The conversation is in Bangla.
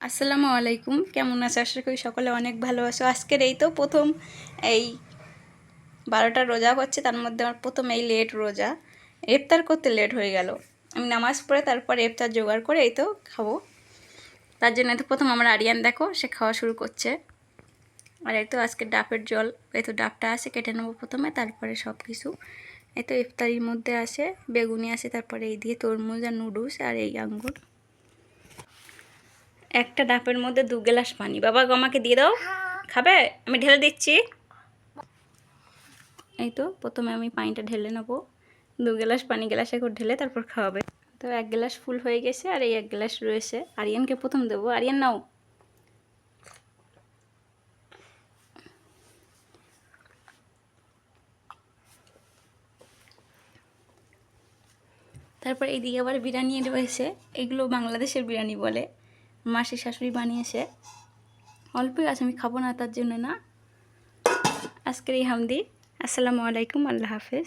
আসসালামু আলাইকুম, কেমন আছো? আশা করি সকলে অনেক ভালো আছো। আজকের এই তো প্রথম এই 12টা রোজা হচ্ছে, তার মধ্যে আমার প্রথম এই লেট রোজা। ইফতার করতে লেট হয়ে গেল। আমি নামাজ পড়ে তারপর ইফতার জোগাড় করে এই তো খাবো। তার জন্য তো প্রথম আমার আরিয়ান দেখো সে খাওয়া শুরু করছে। আর এই তো আজকে ডাবের জল, এই তো ডাবটা আছে কেটে নেবো প্রথমে, তারপরে সব কিছু। এই তো ইফতারির মধ্যে আসে বেগুনি আছে, তারপরে এই দিয়ে তরমুজ আর নুডলস আর এই আঙ্গুর। একটা ডাবের মধ্যে 2 গ্লাস পানি। বাবা আমাকে দিয়ে দাও, খাবে? আমি ঢেলে দিচ্ছি। এই তো প্রথমে আমি পানিটা ঢেলে নেবো, 2 গ্লাস পানি গ্লাসে করে ঢেলে তারপর খাওয়াবে। তো 1 গ্লাস ফুল হয়ে গেছে আর এই 1 গ্লাস রয়েছে। আরিয়ানকে প্রথম দেবো। আরিয়ান নাও। তারপর এইদিকে আবার বিরিয়ানি রয়েছে। এগুলো বাংলাদেশের বিরিয়ানি বলে, মাসি শাশুড়ি বানিয়েছে। অল্পই আছে, আমি খাবো না তার জন্য না। আজকের এই হামদি। আসসালামু আলাইকুম, আল্লাহ হাফেজ।